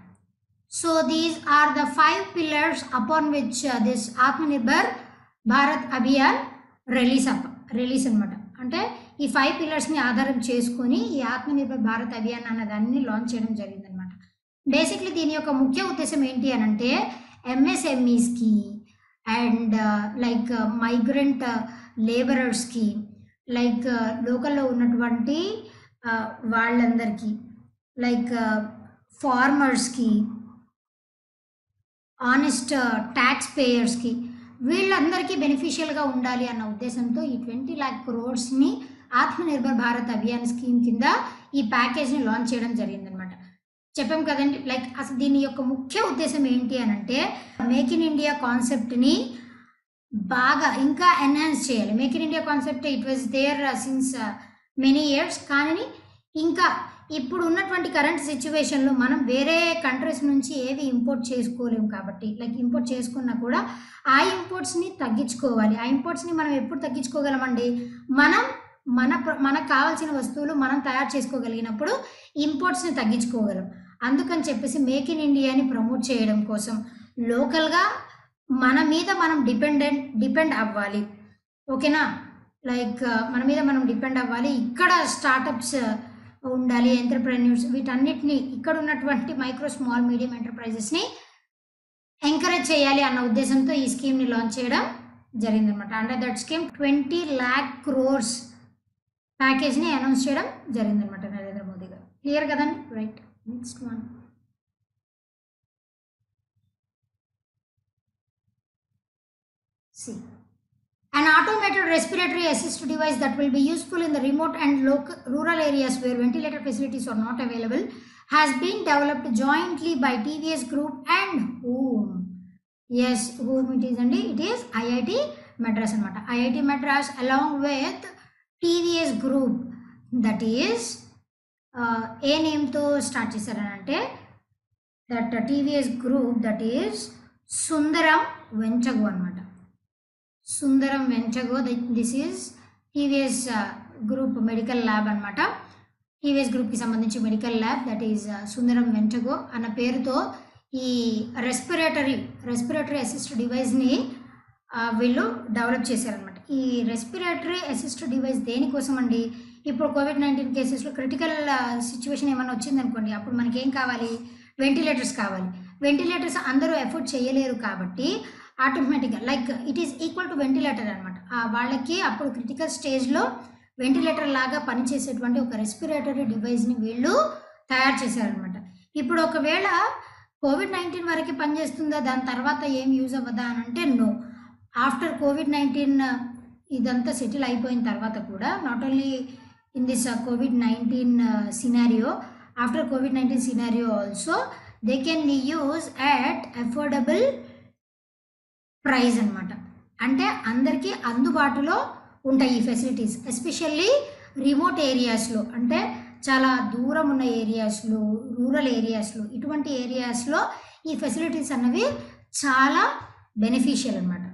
Speaker 1: So these are the 5 pillars upon which this Aatmanirbhar Bharat Abhiyan release అనమాట. అంటే ఈ 5 పిల్లర్స్ని ఆధారం చేసుకొని ఈ ఆత్మనిర్భర్ భారత్ అభియాన్ అన్నదాన్ని లాంచ్ చేయడం జరిగిందనమాట. బేసిక్లీ దీని యొక్క ముఖ్య ఉద్దేశం ఏంటి అని అంటే MSMEస్కి అండ్ లైక్ మైగ్రెంట్ లేబరర్స్కి, లైక్ లోకల్లో ఉన్నటువంటి వాళ్ళందరికీ, లైక్ ఫార్మర్స్కి, ఆనెస్ట్ ట్యాక్స్ పేయర్స్కి, వీళ్ళందరికీ బెనిఫిషియల్గా ఉండాలి అన్న ఉద్దేశంతో ఈ 20 lakh crores Atmanirbhar Bharat Abhiyan scheme కింద ఈ ప్యాకేజ్ని లాంచ్ చేయడం జరిగిందనమాట. చెప్పాం కదండి, లైక్ అసలు దీని యొక్క ముఖ్య ఉద్దేశం ఏంటి అని అంటే మేక్ ఇన్ ఇండియా కాన్సెప్ట్ని బాగా ఇంకా ఎన్హాన్స్ చేయాలి. Make in India concept it was there since many years, కానీ ఇంకా ఇప్పుడు ఉన్నటువంటి కరెంట్ సిచ్యువేషన్లో మనం వేరే కంట్రీస్ నుంచి ఏవి ఇంపోర్ట్ చేసుకోలేము కాబట్టి, లైక్ ఇంపోర్ట్ చేసుకున్నా కూడా ఆ ఇంపోర్ట్స్ని తగ్గించుకోవాలి. ఆ ఇంపోర్ట్స్ని మనం ఎప్పుడు తగ్గించుకోగలమండి? మనకు కావాల్సిన వస్తువులు మనం తయారు చేసుకోగలిగినప్పుడు ఇంపోర్ట్స్ని తగ్గించుకోగలం. అందుకని చెప్పేసి మేక్ ఇన్ ఇండియాని ప్రమోట్ చేయడం కోసం లోకల్గా మన మీద మనం డిపెండ్ అవ్వాలి. ఓకేనా? లైక్ మన మీద మనం డిపెండ్ అవ్వాలి. ఇక్కడ స్టార్టప్స్ ఉండాలి, ఎంటర్ప్రెన్యూర్స్, వీటన్నిటిని ఇక్కడ ఉన్నటువంటి మైక్రో స్మాల్ మీడియం ఎంటర్ప్రైజెస్ని ఎంకరేజ్ చేయాలి అన్న ఉద్దేశంతో ఈ స్కీమ్ని లాంచ్ చేయడం జరిగిందనమాట. Under that scheme 20 lakh crores ప్యాకేజ్ని అనౌన్స్ చేయడం జరిగిందనమాట నరేంద్ర మోదీ గారు. క్లియర్ కదండి? Right. Next one. An automated respiratory assist device that will be useful in the remote and local rural areas where ventilator facilities are not available has been developed jointly by TVS Group and whom? Yes, whom it is, and it is IIT Madras anamata. IIT Madras along with TVS Group, that is a name to start chesaranante, that TVS Group, that is Sundaram Venchago anamata. Sundaram Venchago, this is TVS Group medical lab anamata. TVS Group ki sambandhinchi medical lab, that is Sundaram Venchago అన్న పేరుతో ఈ respiratory assist డివైస్ని వీళ్ళు develop చేశారనమాట. ఈ respiratory assist device దేనికోసం అండి? ఇప్పుడు COVID-19 కేసెస్లో క్రిటికల్ సిచ్యువేషన్ ఏమైనా వచ్చిందనుకోండి, అప్పుడు మనకి ఏం కావాలి? వెంటిలేటర్స్ కావాలి. వెంటిలేటర్స్ అందరూ ఎఫోర్డ్ చేయలేరు కాబట్టి ఆటోమేటిక్గా like it is equal to ventilator అనమాట. వాళ్ళకి అప్పుడు క్రిటికల్ స్టేజ్లో వెంటిలేటర్ లాగా పనిచేసేటువంటి ఒక రెస్పిరేటరీ డివైస్ని వీళ్ళు తయారు చేశారనమాట. ఇప్పుడు ఒకవేళ COVID-19 వరకు పనిచేస్తుందా, దాని తర్వాత ఏం యూజ్ అవ్వదా అని అంటే నో. ఆఫ్టర్ COVID-19 ఇదంతా సెటిల్ అయిపోయిన తర్వాత కూడా not only in this COVID-19 scenario, after COVID-19 scenario also they can use at affordable price అనమాట. అంటే అందరికీ అందుబాటులో ఉంటాయి ఈ ఫెసిలిటీస్, ఎస్పెషల్లీ రిమోట్ ఏరియాస్లో, అంటే చాలా దూరం ఉన్న ఏరియాస్లో, రూరల్ ఏరియాస్లో, ఇటువంటి ఏరియాస్లో ఈ ఫెసిలిటీస్ అన్నవి చాలా బెనిఫిషియల్ అనమాట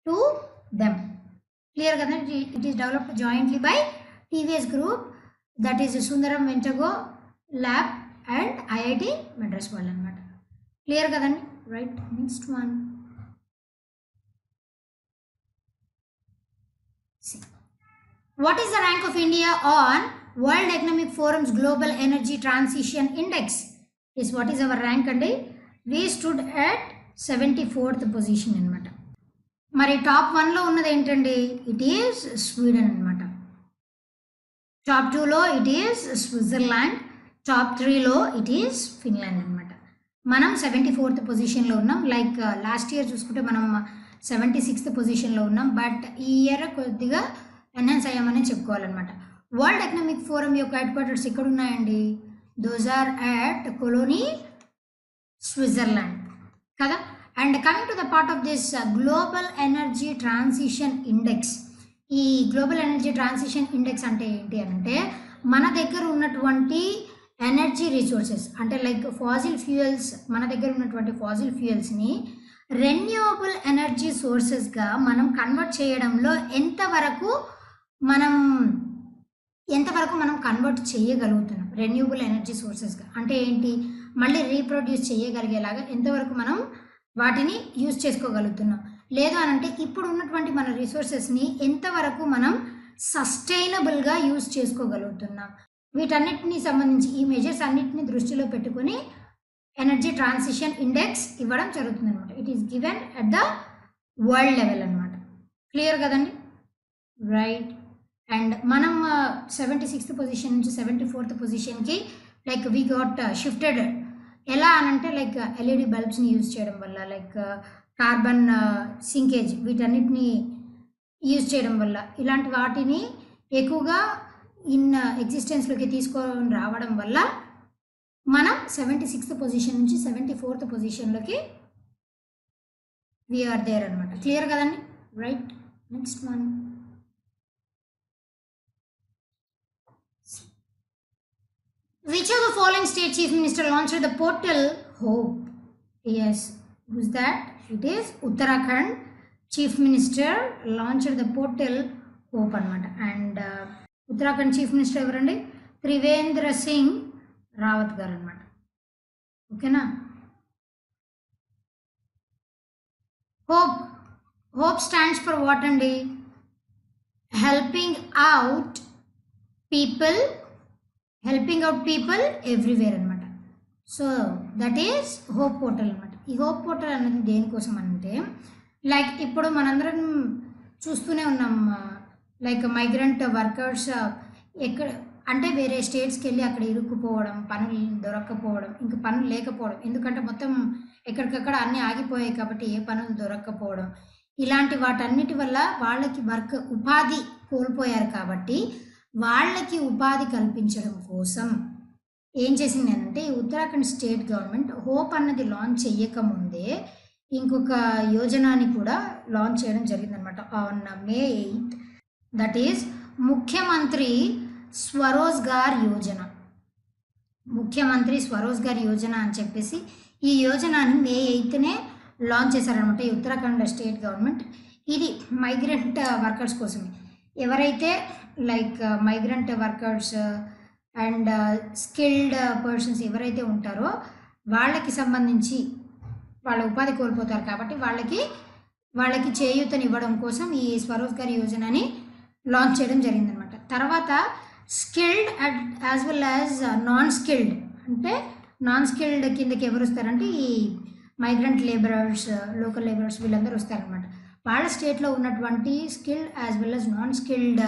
Speaker 1: టు దెమ్. క్లియర్ కదా? It is developed jointly by TVS group, that is Sundaram వెంచగో ల్యాబ్ అండ్ ఐఐటి మద్రాస్ వాళ్ళు అనమాట. క్లియర్ కదండి? Right. Next one. What is the rank of India on World Economic Forum's Global Energy Transition Index? Yes, what is our rank andi? We stood at 74th position anamata. Mari top 1 lo unnadi entandi? It is Sweden anamata. Top 2 lo it is Switzerland. Top 3 lo it is Finland anamata. Manam 74th position lo unnam. Like last year చూసుకుంటే మనం 76th position లో ఉన్నాం, but ఈ year కొద్దిగా enhance అయ్యామని చెప్పుకోవాలన్నమాట. World economic forum యొక్క head quarters ఎక్కడ ఉన్నాయండి? Those are at కొలోనీ, Switzerland కదా. And coming to the part of this global energy transition index. ఈ గ్లోబల్ ఎనర్జీ ట్రాన్సిషన్ ఇండెక్స్ అంటే ఏంటి అంటే, మన దగ్గర ఉన్నటువంటి ఎనర్జీ రిసోర్సెస్ అంటే లైక్ ఫాజిల్ ఫ్యూయల్స్, మన దగ్గర ఉన్నటువంటి ఫాజిల్ ఫ్యూయల్స్ని రెన్యూవబుల్ ఎనర్జీ సోర్సెస్గా మనం కన్వర్ట్ చేయడంలో ఎంతవరకు మనం కన్వర్ట్ చేయగలుగుతున్నాం. రెన్యూవబుల్ ఎనర్జీ సోర్సెస్గా అంటే ఏంటి? మళ్ళీ రీప్రొడ్యూస్ చేయగలిగేలాగా ఎంతవరకు మనం వాటిని యూజ్ చేసుకోగలుగుతున్నాం. లేదు అని అంటే ఇప్పుడు ఉన్నటువంటి మన రిసోర్సెస్ని ఎంతవరకు మనం సస్టైనబుల్గా యూజ్ చేసుకోగలుగుతున్నాం. వీటన్నిటిని సంబంధించి ఈ మెజర్స్ అన్నిటిని దృష్టిలో పెట్టుకొని ఎనర్జీ ట్రాన్సిషన్ ఇండెక్స్ ఇవ్వడం జరుగుతుంది అనమాట. It is given at the world level అనమాట. క్లియర్ కదండి? రైట్. అండ్ మనం 76th పొజిషన్ నుంచి 74th పొజిషన్కి లైక్ వీ గాట్ షిఫ్టెడ్. ఎలా అనంటే లైక్ ఎల్ఈడి బల్బ్స్ని యూజ్ చేయడం వల్ల, లైక్ కార్బన్ సింకేజ్, వీటన్నిటిని యూజ్ చేయడం వల్ల, ఇలాంటి వాటిని ఎక్కువగా ఎగ్జిస్టెన్స్లోకి తీసుకొని రావడం వల్ల మనం 76th పొజిషన్ నుంచి 74th పొజిషన్లోకి వీఆర్ దేర్ అనమాట. క్లియర్ కదండి? Right. Next one. Which of the following state chief minister launched the portal Hope? Yes, who's that? It is Uttarakhand chief minister launched the portal Hope anamata. And Uttarakhand chief minister evarandi? Trivendra Singh Rawat garu anamata. ఓకేనా? Hope stands for what అండి? Helping out people everywhere అనమాట. So that is hope portal అనమాట. ఈ hope portal అనేది దేనికోసం అంటే, like ఇప్పుడు మనందరం చూస్తూనే ఉన్నాం, లైక్ మైగ్రెంట్ వర్కర్స్ ఎక్కడ అంటే వేరే స్టేట్స్కి వెళ్ళి అక్కడ ఇరుక్కుపోవడం, పనులు దొరక్కపోవడం, ఇంకా పనులు లేకపోవడం, ఎందుకంటే మొత్తం ఎక్కడికక్కడ అన్నీ ఆగిపోయాయి కాబట్టి ఏ పనులు దొరక్కపోవడం, ఇలాంటి వాటన్నిటి వల్ల వాళ్ళకి ఉపాధి కోల్పోయారు కాబట్టి వాళ్ళకి ఉపాధి కల్పించడం కోసం ఏం చేసింది అంటే ఉత్తరాఖండ్ స్టేట్ గవర్నమెంట్ హోప్ అన్నది లాంచ్ చెయ్యకముందే ఇంకొక యోజనని కూడా లాంచ్ చేయడం జరిగిందనమాట on May 8th. That is ముఖ్యమంత్రి స్వరోజ్గార్ యోజన. ముఖ్యమంత్రి స్వరోజ్గార్ యోజన అని చెప్పేసి ఈ యోజనని May 8నే లాంచ్ చేశారనమాట ఈ ఉత్తరాఖండ్ స్టేట్ గవర్నమెంట్. ఇది మైగ్రెంట్ వర్కర్స్ కోసమే. ఎవరైతే like migrant workers and skilled persons ఎవరైతే ఉంటారో వాళ్ళకి సంబంధించి వాళ్ళ ఉపాధి కోల్పోతారు కాబట్టి వాళ్ళకి చేయూతనివ్వడం కోసం ఈ స్వరోజ్గార్ యోజనని లాంచ్ చేయడం జరిగిందనమాట. తర్వాత skilled as well as non skilled, అంటే నాన్ స్కిల్డ్ కిందకి ఎవరు వస్తారంటే ఈ మైగ్రెంట్ లేబరర్స్, లోకల్ లేబరర్స్ వీళ్ళందరూ వస్తారనమాట. వాళ్ళ స్టేట్లో ఉన్నటువంటి skilled as well as non skilled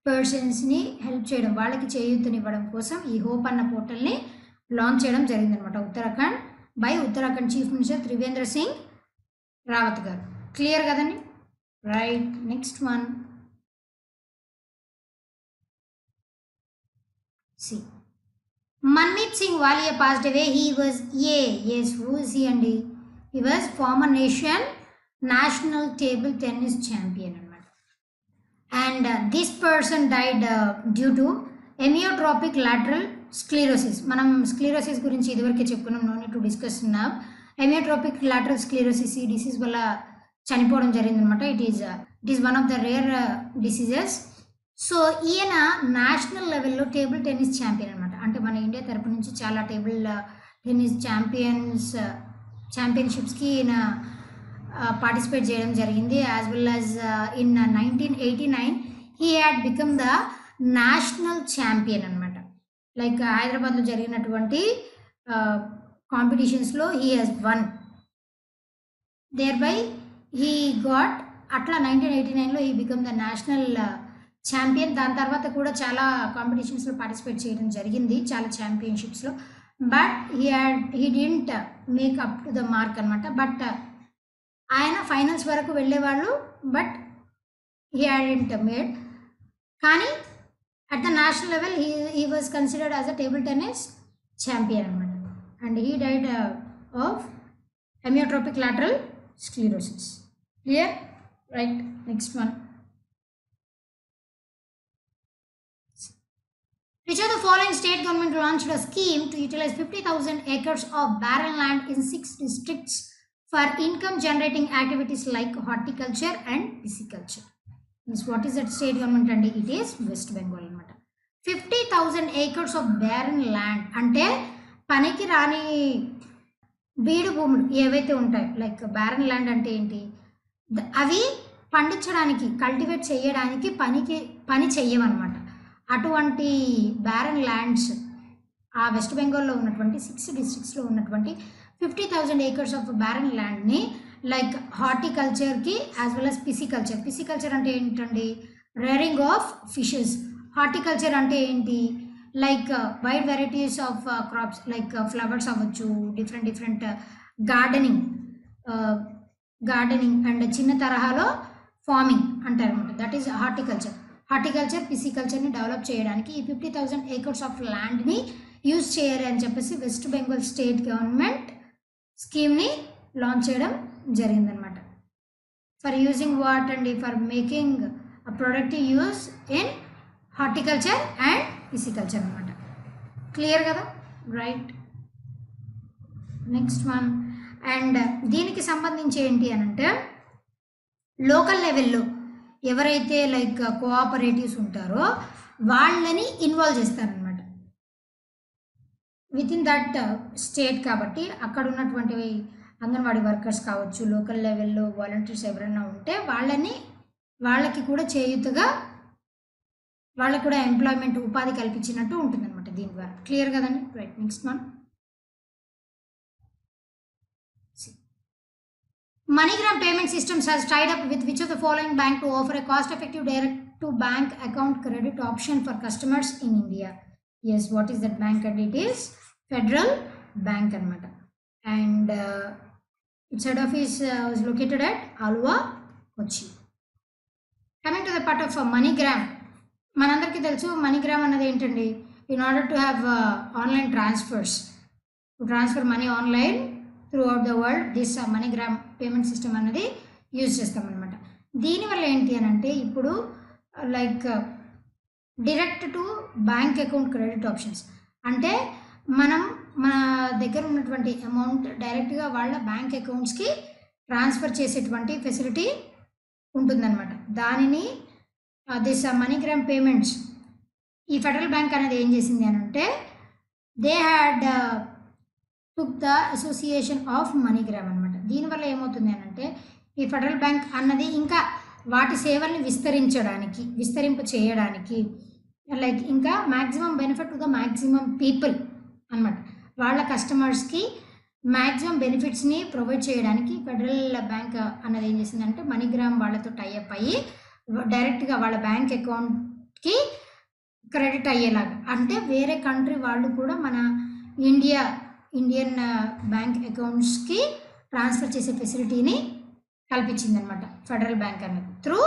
Speaker 1: పర్సన్స్ని హెల్ప్ చేయడం, వాళ్ళకి చేయూతనివ్వడం కోసం ఈ హోప్ అన్న పోర్టల్ని లాంచ్ చేయడం జరిగిందనమాట Uttarakhand by Uttarakhand chief minister Trivendra Singh Rawat గారు. క్లియర్ కదండి? Right. Next one C Manmeet Singh Walia passed away. He was who is he అండి? He was former national table tennis champion అన్నమాట. And this person died due to amyotrophic lateral sclerosis. మనం sclerosis గురించి ఇదివరకే చెప్పుకున్నాం, no need to discuss now. amyotrophic lateral sclerosis ఈ disease వల్ల చనిపోవడం జరిగిందనమాట. It is one of the rare diseases. So ఈయన నేషనల్ లెవెల్లో టేబుల్ టెన్నిస్ ఛాంపియన్ అనమాట. అంటే మన ఇండియా తరపు నుంచి చాలా టేబుల్ టెన్నిస్ ఛాంపియన్షిప్స్కి ఈయన పార్టిసిపేట్ చేయడం జరిగింది. As well as in 1989 he had become the national champion అనమాట. లైక్ హైదరాబాద్లో జరిగినటువంటి కాంపిటీషన్స్లో he has won. Thereby he got అట్లా 1989లో he become the national champion. దాని తర్వాత కూడా చాలా కాంపిటీషన్స్లో పార్టిసిపేట్ చేయడం జరిగింది, చాలా ఛాంపియన్షిప్స్లో. But he didn't make up to the mark అనమాట. బట్ ఆయన ఫైనల్స్ వరకు వెళ్ళేవాళ్ళు, బట్ హీ హ్యాడెంట్ మేడ్. కానీ at the national level he was considered as a table tennis champion అనమాట. And he died of amyotrophic lateral sclerosis. Clear? Right. Next one. Which of the following state government launched a scheme to utilize 50,000 acres of barren land in 6 districts for income generating activities like horticulture and pisciculture? Means what is that state government? And it is West Bengal anamata. 50,000 acres of barren land ante paniki rani బీడు భూములు ఏవైతే ఉంటాయో, like barren land అంటే ఏంటి, అవి పండించడానికి cultivate చేయడానికి పని చెయ్యమన్నమాట. అటువంటి బ్యారన్ ల్యాండ్స్ ఆ వెస్ట్ బెంగాల్లో ఉన్నటువంటి 6 డిస్ట్రిక్ట్స్లో ఉన్నటువంటి 50,000 acres ఆఫ్ బ్యారన్ ల్యాండ్ని లైక్ హార్టికల్చర్కి as well as pisciculture. Pisciculture అంటే ఏంటండి? Rearing of fishes. హార్టికల్చర్ అంటే ఏంటి? Like wide varieties of crops, like flowers అవ్వచ్చు, డిఫరెంట్ గార్డెనింగ్ అండ్ చిన్న తరహాలో ఫార్మింగ్ అంటారనమాట. దట్ ఈస్ హార్టికల్చర్ పిసికల్చర్ని డెవలప్ చేయడానికి ఈ 50,000 acres ఆఫ్ ల్యాండ్ని యూజ్ చేయాలి అని చెప్పేసి వెస్ట్ బెంగాల్ స్టేట్ గవర్నమెంట్ స్కీమ్ని లాంచ్ చేయడం జరిగిందనమాట. ఫర్ యూజింగ్ వాట్ అండి? For making productive use in horticulture and pisciculture అనమాట. క్లియర్ కదా? రైట్. Next one. అండ్ దీనికి సంబంధించి ఏంటి అని అంటే లోకల్ లెవెల్లో ఎవరైతే లైక్ కోఆపరేటివ్స్ ఉంటారో వాళ్ళని ఇన్వాల్వ్ చేస్తారనమాట విత్ ఇన్ దట్ స్టేట్. కాబట్టి అక్కడ ఉన్నటువంటి అంగన్వాడీ వర్కర్స్ కావచ్చు, లోకల్ లెవెల్లో వాలంటీర్స్ ఎవరైనా ఉంటే వాళ్ళకి కూడా చేయూతగా వాళ్ళకు కూడా ఎంప్లాయ్మెంట్ ఉపాధి కల్పించినట్టు ఉంటుందన్నమాట దీని ద్వారా. క్లియర్ కదండి? Right. Next one. MoneyGram payment systems has tied up with which of the following bank to offer a cost-effective direct-to-bank account credit option for customers in India? Yes, what is that bank? And it is Federal Bank anamata. And its head office is located at Alwa, వచ్చి. Coming to the part of MoneyGram, మనందరికీ తెలుసు MoneyGram అన్నది ఏంటండి, in order to have online transfers, to transfer money online through out the world, this MoneyGram payment system అనేది use చేస్తామన్నమాట. దీనివల్ల ఏంటి అని అంటే ఇప్పుడు like direct to bank account credit options, అంటే మనం మన దగ్గర ఉన్నటువంటి అమౌంట్ డైరెక్ట్గా వాళ్ళ బ్యాంక్ అకౌంట్స్కి ట్రాన్స్ఫర్ చేసేటువంటి ఫెసిలిటీ ఉంటుందన్నమాట. దానిని దిస్ మనీగ్రామ్ పేమెంట్స్, ఈ ఫెడరల్ బ్యాంక్ అనేది ఏం చేసింది అని అంటే they had took the association of MoneyGram అనమాట. దీనివల్ల ఏమవుతుంది అని అంటే ఈ ఫెడరల్ బ్యాంక్ అన్నది ఇంకా వాటి సేవల్ని విస్తరింప చేయడానికి లైక్ ఇంకా maximum benefit to the maximum people అనమాట. వాళ్ళ కస్టమర్స్కి మ్యాక్సిమం బెనిఫిట్స్ని ప్రొవైడ్ చేయడానికి ఫెడరల్ బ్యాంక్ అన్నది ఏం చేసిందంటే మనీగ్రామ్ వాళ్ళతో టైఅప్ అయ్యి డైరెక్ట్గా వాళ్ళ బ్యాంక్ అకౌంట్కి క్రెడిట్ అయ్యేలాగా, అంటే వేరే కంట్రీ వాళ్ళు కూడా మన ఇండియన్ బ్యాంక్ అకౌంట్స్కి ట్రాన్స్ఫర్ చేసే ఫెసిలిటీని కల్పించిందనమాట ఫెడరల్ బ్యాంక్ అన్నది through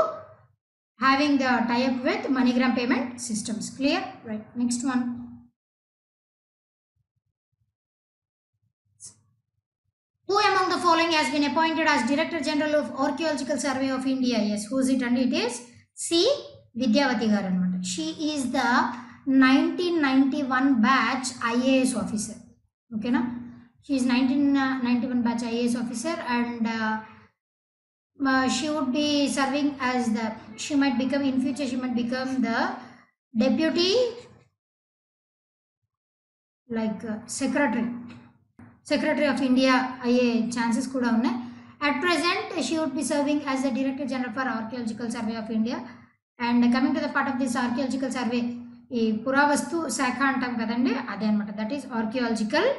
Speaker 1: having the tie up with MoneyGram payment systems. Clear? Right. Next one, who among the following has been appointed as Director General of Archaeological Survey of India? Yes, who is it? And it is C. Vidyavati garu anamata. She is the 1991 batch IAS officer. Okay na? She is 1991 batch IAS officer, and she would be serving as the, she might become in future, she might become the deputy like secretary of India అయ్యే chances కూడా ఉన్నాయి. At present she would be serving as the director general for archaeological survey of India. And coming to the part of this archaeological survey, ఈ పురావస్తు శాఖ అంటాం కదండి, అదే అనమాట. That is archaeological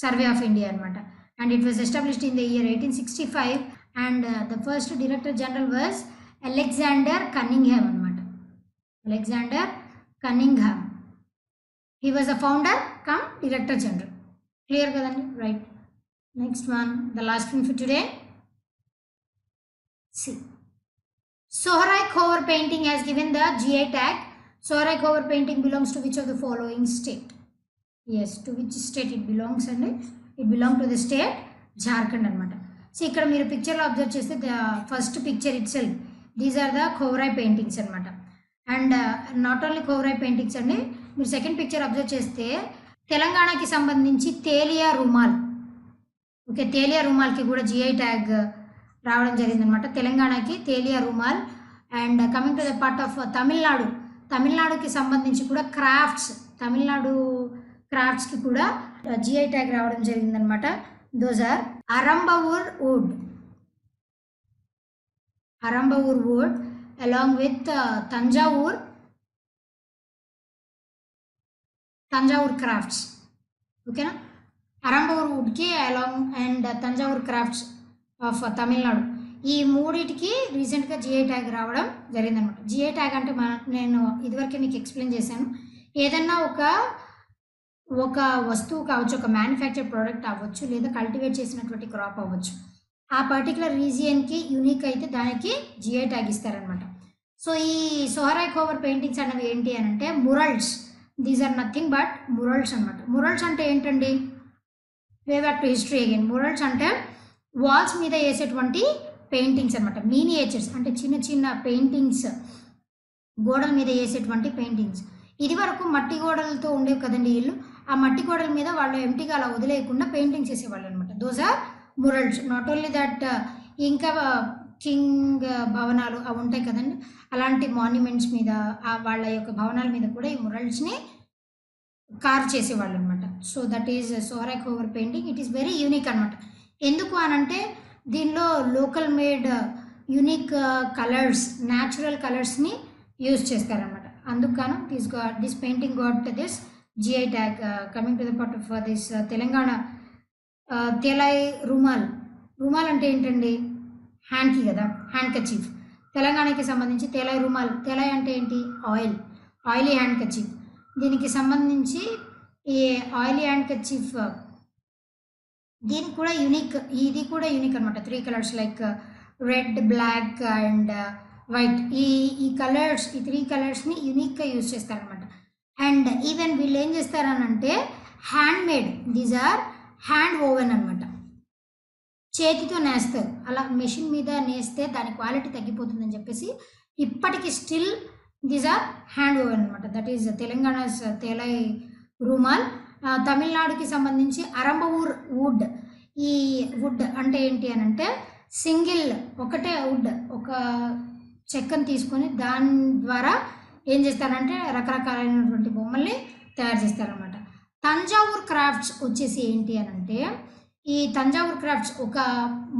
Speaker 1: survey of India అనమాట. And it was established in the year 1865 and the first director general was Alexander Cunningham అనమాట. Alexander Cunningham, he was the founder cum director general. Clear kadandi? Right. Next one, the last one for today. See, Sohrai Khovar painting has given the GI tag. Sohrai Khovar painting belongs to which of the following state? Yes, to which state it belongs? And it belongs to the state Jharkhand anamata. See, ikkada meer picture lo observe chesthe the first picture itself, these are the Khovarai paintings anamata. And not only Khovarai paintings andi, meer second picture observe chesthe తెలంగాణకి సంబంధించి తేలియా రుమాల్, okay, తేలియా రుమాల్కి కూడా GI tag రావడం జరిగిందనమాట, తెలంగాణకి Telia Rumal. And coming to the part of తమిళనాడుకి సంబంధించి కూడా crafts, Tamil Nadu క్రాఫ్ట్స్కి కూడా జిఐ ట్యాగ్ రావడం జరిగిందనమాట. Those are Arumbavur wood along with Thanjavur crafts. ఓకేనా? అరంబవూర్ వుడ్కి along and Thanjavur crafts of Tamil Nadu, ఈ మూడింటికి రీసెంట్గా జిఐ ట్యాగ్ రావడం జరిగిందనమాట. జిఐ ట్యాగ్ అంటే నేను ఇదివరకే మీకు ఎక్స్ప్లెయిన్ చేశాను, ఏదన్నా ఒక వస్తువు కావచ్చు, ఒక మ్యానుఫ్యాక్చర్ ప్రోడక్ట్ అవ్వచ్చు, లేదా కల్టివేట్ చేసినటువంటి క్రాప్ అవ్వచ్చు, ఆ పర్టికులర్ రీజియన్కి యూనిక్ అయితే దానికి జిఐ ట్యాగ్ ఇస్తారనమాట. సో ఈ సోహరాయ్ ఖోవర్ పెయింటింగ్స్ అనేవి ఏంటి అని అంటే murals, these are nothing but murals అనమాట. మురల్స్ అంటే ఏంటండి? Way back to history again. Murals అంటే వాల్స్ మీద వేసేటువంటి పెయింటింగ్స్ అనమాట. మీనియేచర్స్ అంటే చిన్న చిన్న పెయింటింగ్స్, గోడల మీద వేసేటువంటి పెయింటింగ్స్. ఇది వరకు మట్టి గోడలతో ఉండేవి కదండి ఇల్లు, ఆ మట్టి గోడల మీద వాళ్ళు ఎంటీగా అలా వదిలేయకుండా పెయింటింగ్స్ వేసేవాళ్ళు అనమాట. Those are murals. Not only that, ఇంకా కింగ్ భవనాలు అవి ఉంటాయి కదండి, అలాంటి మాన్యుమెంట్స్ మీద, వాళ్ళ యొక్క భవనాల మీద కూడా ఈ మురల్స్ని కార్ చేసేవాళ్ళు అనమాట. So that is Sohrai Khovar painting. It is very unique అనమాట. ఎందుకు అనంటే దీనిలో local made unique colours, natural కలర్స్ని యూజ్ చేస్తారనమాట. అందుకను this painting got this GI tag. Coming to the part of this Telangana Telia Rumal అంటే ఏంటండి? హ్యాండ్కి కదా, హ్యాండ్ కచీఫ్. తెలంగాణకి సంబంధించి తెలై రుమాల్. తెలై అంటే ఏంటి? Oily hand kerchief. దీనికి సంబంధించి ఈ ఆయిలీ హ్యాండ్ కచీఫ్ దీనికి కూడా యూనిక్, ఇది కూడా యూనిక్ అనమాట. 3 colours like red, black and white, ఈ కలర్స్, ఈ 3 కలర్స్ని యూనిక్గా యూజ్ చేస్తారనమాట. అండ్ ఈవెన్ వీళ్ళు ఏం చేస్తారనంటే hand made, these are hand woven అనమాట, చేతితో నేస్తారు. అలా మెషిన్ మీద నేస్తే దాని క్వాలిటీ తగ్గిపోతుందని చెప్పేసి ఇప్పటికి still these are hand woven అనమాట. That is Telangana's Telia Rumal. తమిళనాడుకి సంబంధించి అరంబవూర్ వుడ్. ఈ వుడ్ అంటే ఏంటి అని అంటే సింగిల్ ఒకటే వుడ్, ఒక చెక్కను తీసుకొని దాని ద్వారా ఏం చేస్తారంటే రకరకాలైనటువంటి బొమ్మల్ని తయారు చేస్తారనమాట. తంజావూర్ క్రాఫ్ట్స్ వచ్చేసి ఏంటి అని అంటే ఈ తంజావూర్ క్రాఫ్ట్స్ ఒక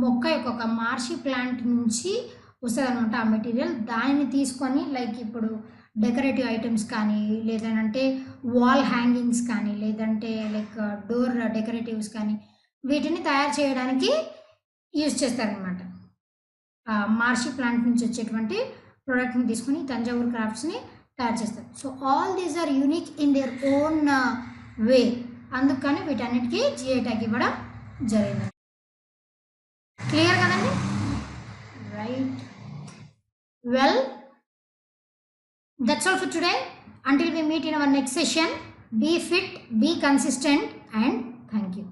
Speaker 1: మొక్క యొక్క ఒక మార్షి ప్లాంట్ నుంచి వస్తుంది అనమాట ఆ మెటీరియల్. దానిని తీసుకొని లైక్ ఇప్పుడు డెకరేటివ్ ఐటమ్స్ కానీ, లేదంటే వాల్ హ్యాంగింగ్స్ కానీ, లేదంటే లైక్ డోర్ డెకరేటివ్స్ కానీ, వీటిని తయారు చేయడానికి యూజ్ చేస్తారనమాట. మార్షి ప్లాంట్ నుంచి వచ్చేటువంటి ప్రోడక్ట్ని తీసుకొని తంజావూర్ క్రాఫ్ట్స్ని తయారు చేస్తారు. So all these are unique in their own way. అందుకని వీటన్నిటికీ జిఐ ట్యాగ్ ఇవ్వడం జరిగింది. క్లియర్ కదండి? Right. Well, that's all for today. Until we meet in our next session, be fit, be consistent, and thank you.